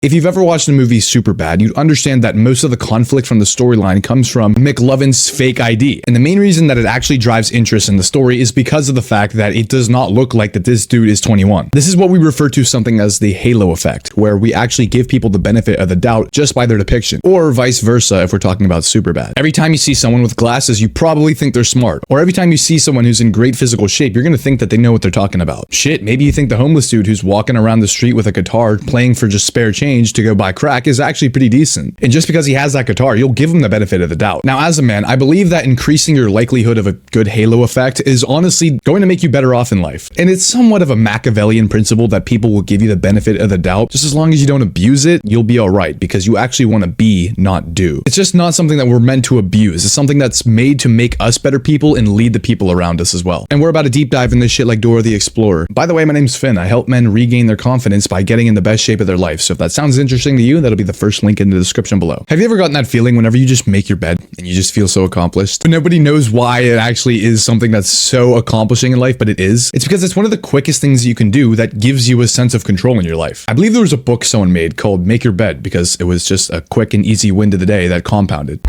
If you've ever watched the movie Superbad, you'd understand that most of the conflict from the storyline comes from McLovin's fake ID. And the main reason that it actually drives interest in the story is because of the fact that it does not look like that this dude is 21. This is what we refer to something as the halo effect, where we actually give people the benefit of the doubt just by their depiction, or vice versa if we're talking about Superbad. Every time you see someone with glasses, you probably think they're smart. Or every time you see someone who's in great physical shape, you're gonna think that they know what they're talking about. Shit, maybe you think the homeless dude who's walking around the street with a guitar playing for just spare change to go buy crack is actually pretty decent. And just because he has that guitar, you'll give him the benefit of the doubt. Now, as a man, I believe that increasing your likelihood of a good halo effect is honestly going to make you better off in life. And it's somewhat of a Machiavellian principle that people will give you the benefit of the doubt. Just as long as you don't abuse it, you'll be all right, because you actually want to be, not do. It's just not something that we're meant to abuse. It's something that's made to make us better people and lead the people around us as well. And we're about to deep dive in this shit like Dora the Explorer. By the way, my name's Finn. I help men regain their confidence by getting in the best shape of their life. So if that sounds interesting to you, that'll be the first link in the description below. Have you ever gotten that feeling whenever you just make your bed and you just feel so accomplished? But nobody knows why it actually is something that's so accomplishing in life, but it is. It's because it's one of the quickest things that you can do that gives you a sense of control in your life. I believe there was a book someone made called Make Your Bed because it was just a quick and easy win to the day that compounded.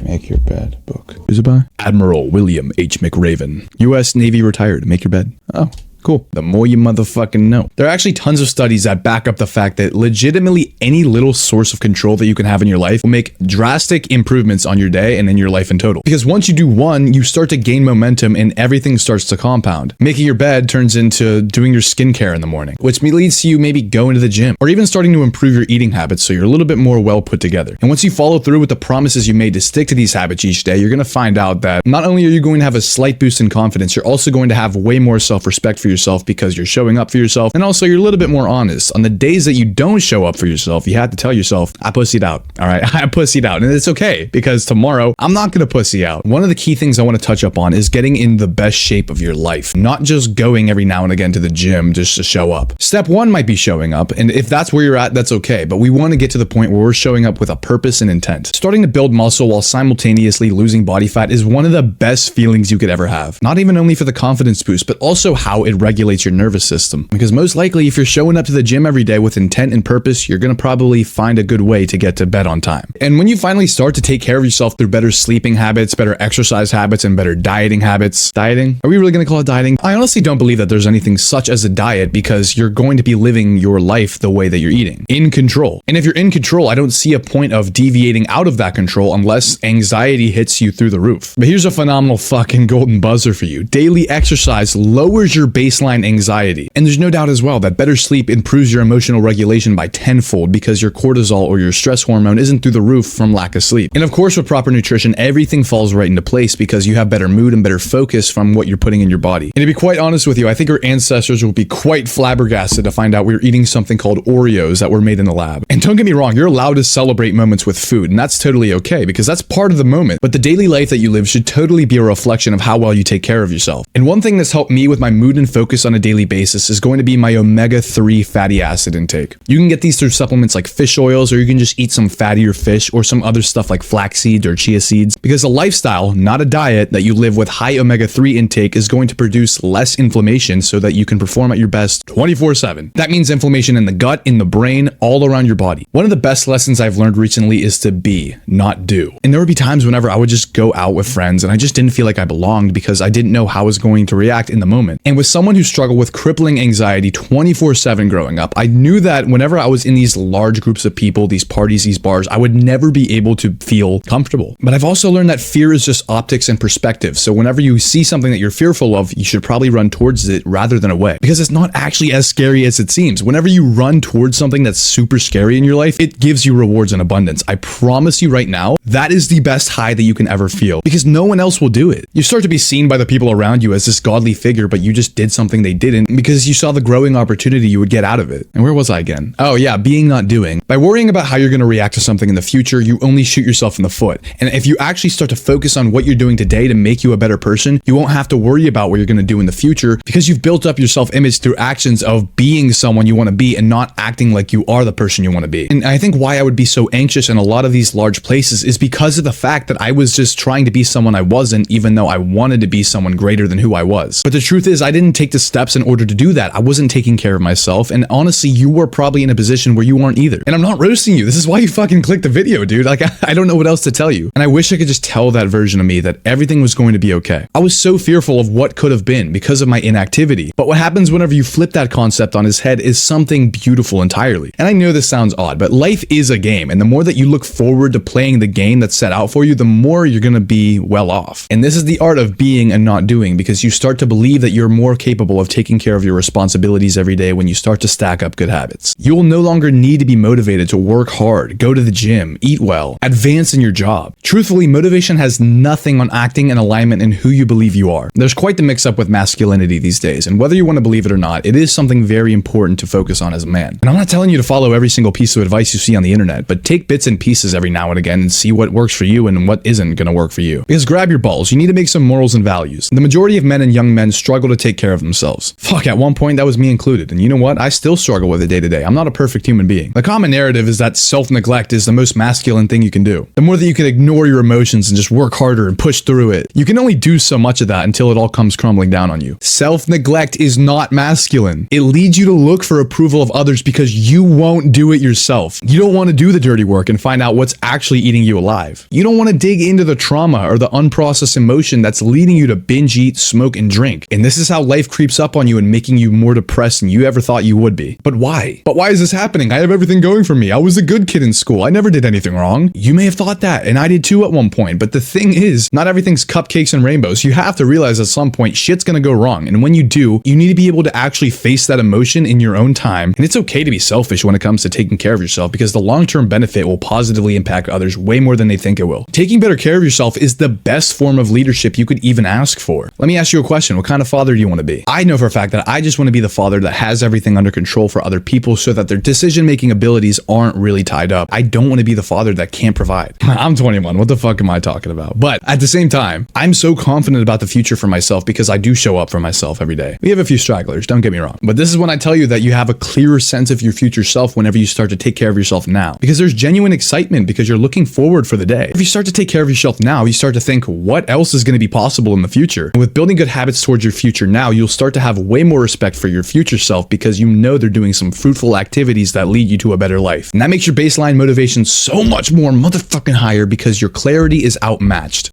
Make Your Bed book. Who's it by? Admiral William H. McRaven. U.S. Navy retired. Make your bed. Oh. Cool. The more you motherfucking know. There are actually tons of studies that back up the fact that legitimately any little source of control that you can have in your life will make drastic improvements on your day and in your life in total. Because once you do one, you start to gain momentum and everything starts to compound. Making your bed turns into doing your skincare in the morning, which leads to you maybe going to the gym or even starting to improve your eating habits so you're a little bit more well put together. And once you follow through with the promises you made to stick to these habits each day, you're going to find out that not only are you going to have a slight boost in confidence, you're also going to have way more self-respect for yourself because you're showing up for yourself, and also you're a little bit more honest. On the days that you don't show up for yourself, you have to tell yourself, I pussied out. All right, I pussied out. And it's okay, because tomorrow I'm not gonna pussy out. One of the key things I want to touch up on is getting in the best shape of your life, not just going every now and again to the gym just to show up. Step one might be showing up, and if that's where you're at, that's okay, but we want to get to the point where we're showing up with a purpose and intent. Starting to build muscle while simultaneously losing body fat is one of the best feelings you could ever have. Not even only for the confidence boost, but also how it regulates your nervous system. Because most likely, if you're showing up to the gym every day with intent and purpose, you're gonna probably find a good way to get to bed on time. And when you finally start to take care of yourself through better sleeping habits, better exercise habits, and better dieting habits. Dieting? Are we really gonna call it dieting? I honestly don't believe that there's anything such as a diet, because you're going to be living your life the way that you're eating. In control. And if you're in control, I don't see a point of deviating out of that control unless anxiety hits you through the roof. But here's a phenomenal fucking golden buzzer for you. Daily exercise lowers your baseline anxiety. And there's no doubt as well that better sleep improves your emotional regulation by tenfold because your cortisol or your stress hormone isn't through the roof from lack of sleep. And of course, with proper nutrition, everything falls right into place because you have better mood and better focus from what you're putting in your body. And to be quite honest with you, I think our ancestors will be quite flabbergasted to find out we were eating something called Oreos that were made in the lab. And don't get me wrong, you're allowed to celebrate moments with food, and that's totally okay because that's part of the moment. But the daily life that you live should totally be a reflection of how well you take care of yourself. And one thing that's helped me with my mood and focus on a daily basis is going to be my omega-3 fatty acid intake. You can get these through supplements like fish oils, or you can just eat some fattier fish or some other stuff like flax seeds or chia seeds, because a lifestyle, not a diet, that you live with high omega-3 intake is going to produce less inflammation so that you can perform at your best 24/7. That means inflammation in the gut, in the brain, all around your body. One of the best lessons I've learned recently is to be, not do. And there would be times whenever I would just go out with friends and I just didn't feel like I belonged because I didn't know how I was going to react in the moment. And with someone who struggled with crippling anxiety 24/7 growing up, I knew that whenever I was in these large groups of people, these parties, these bars, I would never be able to feel comfortable. But I've also learned that fear is just optics and perspective. So whenever you see something that you're fearful of, you should probably run towards it rather than away, because it's not actually as scary as it seems. Whenever you run towards something that's super scary in your life, it gives you rewards in abundance. I promise you right now, that is the best high that you can ever feel, because no one else will do it. You start to be seen by the people around you as this godly figure, but you just did something they didn't because you saw the growing opportunity you would get out of it. And where was I again? Oh yeah, being, not doing. By worrying about how you're going to react to something in the future, you only shoot yourself in the foot. And if you actually start to focus on what you're doing today to make you a better person, you won't have to worry about what you're going to do in the future because you've built up your self-image through actions of being someone you want to be and not acting like you are the person you want to be. And I think why I would be so anxious in a lot of these large places is because of the fact that I was just trying to be someone I wasn't, even though I wanted to be someone greater than who I was. But the truth is, I didn't take take the steps in order to do that. I wasn't taking care of myself, and honestly, you were probably in a position where you weren't either. And I'm not roasting you. This is why you fucking clicked the video, dude. Like, I don't know what else to tell you. And I wish I could just tell that version of me that everything was going to be okay. I was so fearful of what could have been because of my inactivity. But what happens whenever you flip that concept on its head is something beautiful entirely. And I know this sounds odd, but life is a game. And the more that you look forward to playing the game that's set out for you, the more you're going to be well off. And this is the art of being and not doing, because you start to believe that you're more capable of taking care of your responsibilities every day when you start to stack up good habits. You will no longer need to be motivated to work hard, go to the gym, eat well, advance in your job. Truthfully, motivation has nothing on acting in alignment in who you believe you are. There's quite the mix up with masculinity these days, and whether you want to believe it or not, it is something very important to focus on as a man. And I'm not telling you to follow every single piece of advice you see on the internet, but take bits and pieces every now and again and see what works for you and what isn't going to work for you. Because grab your balls, you need to make some morals and values. The majority of men and young men struggle to take care of themselves. Fuck, at one point that was me included, and you know what? I still struggle with it day to day. I'm not a perfect human being. The common narrative is that self-neglect is the most masculine thing you can do. The more that you can ignore your emotions and just work harder and push through it, you can only do so much of that until it all comes crumbling down on you. Self-neglect is not masculine. It leads you to look for approval of others because you won't do it yourself. You don't want to do the dirty work and find out what's actually eating you alive. You don't want to dig into the trauma or the unprocessed emotion that's leading you to binge eat, smoke, and drink. And this is how life creeps up on you and making you more depressed than you ever thought you would be. But why? But why is this happening? I have everything going for me. I was a good kid in school. I never did anything wrong. You may have thought that, and I did too at one point. But the thing is, not everything's cupcakes and rainbows. You have to realize at some point shit's gonna go wrong. And when you do, you need to be able to actually face that emotion in your own time. And it's okay to be selfish when it comes to taking care of yourself, because the long-term benefit will positively impact others way more than they think it will. Taking better care of yourself is the best form of leadership you could even ask for. Let me ask you a question. What kind of father do you want to be? I know for a fact that I just want to be the father that has everything under control for other people so that their decision-making abilities aren't really tied up. I don't want to be the father that can't provide. I'm 21. What the fuck am I talking about? But at the same time, I'm so confident about the future for myself because I do show up for myself every day. We have a few stragglers, don't get me wrong. But this is when I tell you that you have a clearer sense of your future self whenever you start to take care of yourself now. Because there's genuine excitement because you're looking forward for the day. If you start to take care of yourself now, you start to think, what else is going to be possible in the future? And with building good habits towards your future now, you'll start to have way more respect for your future self because you know they're doing some fruitful activities that lead you to a better life. And that makes your baseline motivation so much more motherfucking higher because your clarity is outmatched.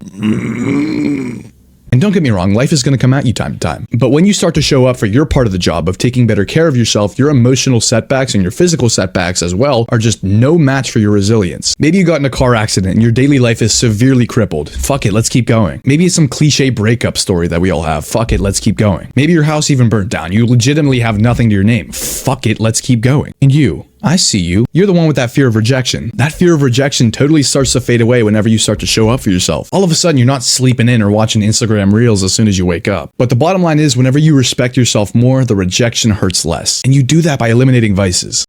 And don't get me wrong, life is going to come at you time to time. But when you start to show up for your part of the job of taking better care of yourself, your emotional setbacks and your physical setbacks as well are just no match for your resilience. Maybe you got in a car accident and your daily life is severely crippled. Fuck it, let's keep going. Maybe it's some cliche breakup story that we all have. Fuck it, let's keep going. Maybe your house even burnt down. You legitimately have nothing to your name. Fuck it, let's keep going. And you, I see you. You're the one with that fear of rejection. That fear of rejection totally starts to fade away whenever you start to show up for yourself. All of a sudden, you're not sleeping in or watching Instagram reels as soon as you wake up. But the bottom line is, whenever you respect yourself more, the rejection hurts less. And you do that by eliminating vices.